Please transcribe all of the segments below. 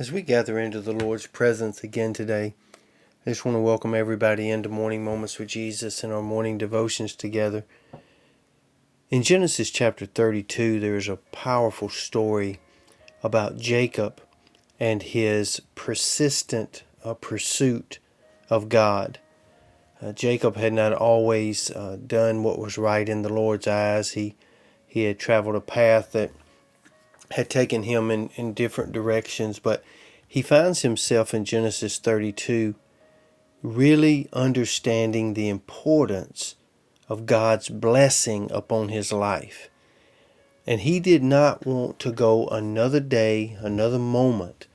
As we gather into the Lord's presence again today, I just want to welcome everybody into Morning Moments with Jesus and our morning devotions together. In Genesis chapter 32, there is a powerful story about Jacob and his persistent pursuit of God. Jacob had not always done what was right in the Lord's eyes. He had traveled a path that had taken him in different directions, but he finds himself in Genesis 32 really understanding the importance of God's blessing upon his life. And he did not want to go another day, another moment,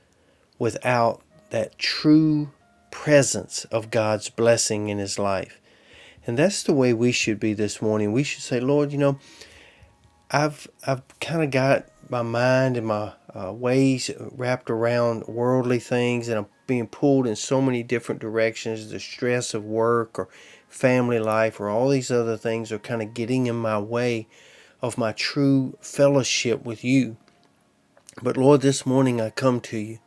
without that true presence of God's blessing in his life. And that's the way we should be this morning. We should say, Lord, I've kind of got my mind and my ways wrapped around worldly things, and I'm being pulled in so many different directions. The stress of work or family life or all these other things are kind of getting in my way of my true fellowship with you. But Lord, this morning I come to you,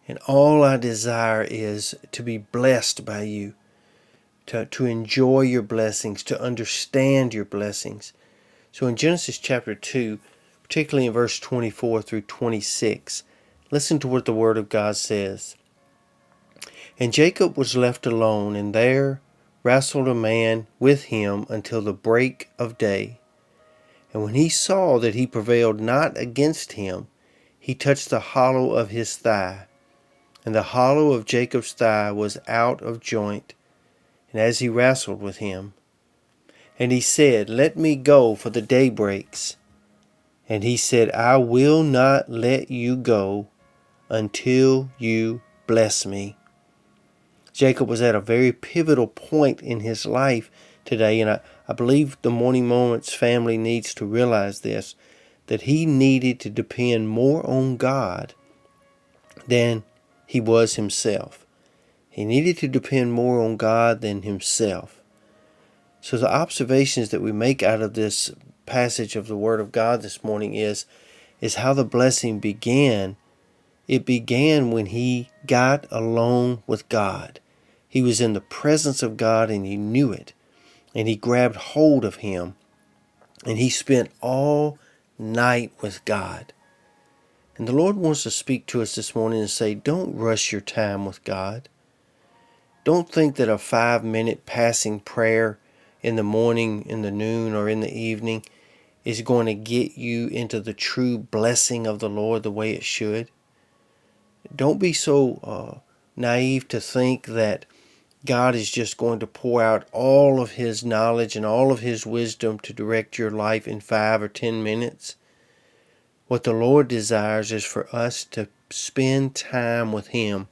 and all I desire is to be blessed by you, to enjoy your blessings, to understand your blessings. So in Genesis chapter 2, particularly in verse 24 through 26, listen to what the Word of God says. And Jacob was left alone, and there wrestled a man with him until the break of day. And when he saw that he prevailed not against him, he touched the hollow of his thigh. And the hollow of Jacob's thigh was out of joint, and as he wrestled with him. And he said, Let me go, for the day breaks. And he said, I will not let you go until you bless me. Jacob was at a very pivotal point in his life today, and I believe the Morning Moments family needs to realize this, that he needed to depend more on God than he was himself. He needed to depend more on God than himself. So the observations that we make out of this passage of the Word of God this morning is how the blessing began. It began when he got alone with God. He was in the presence of God and he knew it. And he grabbed hold of him. And he spent all night with God. And the Lord wants to speak to us this morning and say, don't rush your time with God. Don't think that a 5-minute passing prayer in the morning, in the noon, or in the evening is going to get you into the true blessing of the Lord the way it should. Don't be so naive to think that God is just going to pour out all of His knowledge and all of His wisdom to direct your life in 5 or 10 minutes. What the Lord desires is for us to spend time with Him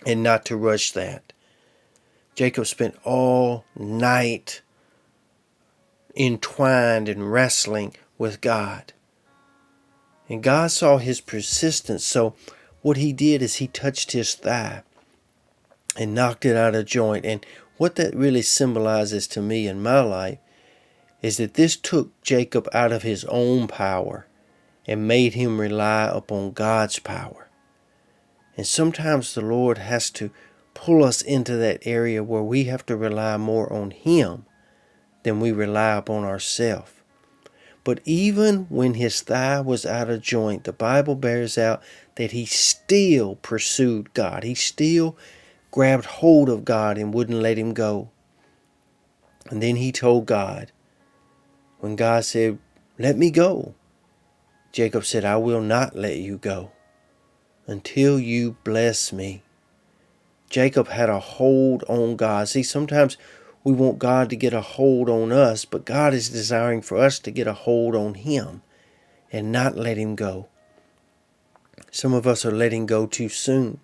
and not to rush that. Jacob spent all night entwined and wrestling with God. And God saw his persistence, so what he did is he touched his thigh and knocked it out of joint. And what that really symbolizes to me in my life is that this took Jacob out of his own power and made him rely upon God's power. And sometimes the Lord has to pull us into that area where we have to rely more on Him than we rely upon ourselves. But even when his thigh was out of joint, the Bible bears out that he still pursued God. He still grabbed hold of God and wouldn't let him go. And then he told God, when God said, let me go, Jacob said, I will not let you go until you bless me. Jacob had a hold on God. See, sometimes we want God to get a hold on us, but God is desiring for us to get a hold on Him and not let Him go. Some of us are letting go too soon.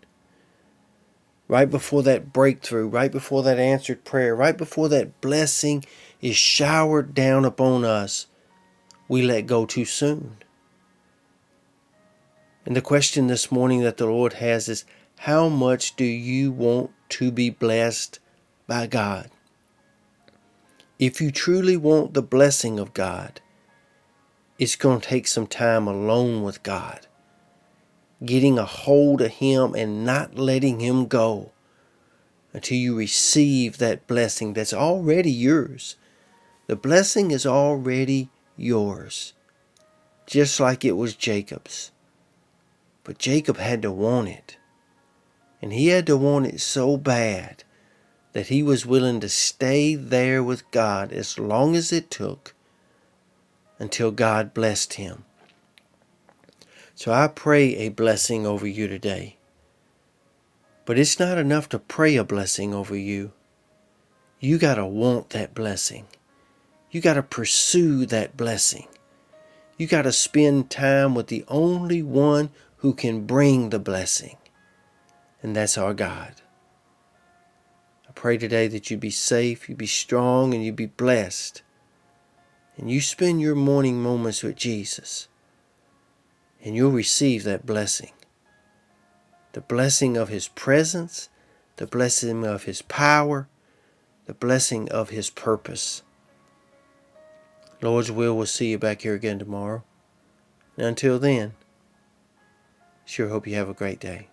Right before that breakthrough, right before that answered prayer, right before that blessing is showered down upon us, we let go too soon. And the question this morning that the Lord has is, how much do you want to be blessed by God? If you truly want the blessing of God, it's going to take some time alone with God. getting a hold of Him and not letting Him go until you receive that blessing that's already yours. The blessing is already yours, just like it was Jacob's. But Jacob had to want it. And he had to want it so bad that he was willing to stay there with God as long as it took until God blessed him. So I pray a blessing over you today. But it's not enough to pray a blessing over you. You got to want that blessing. You got to pursue that blessing. You got to spend time with the only one who can bring the blessing. And that's our God. I pray today that you be safe, you be strong, and you be blessed. And you spend your morning moments with Jesus. And you'll receive that blessing. The blessing of His presence, the blessing of His power, the blessing of His purpose. Lord's will, we'll see you back here again tomorrow. And until then, sure hope you have a great day.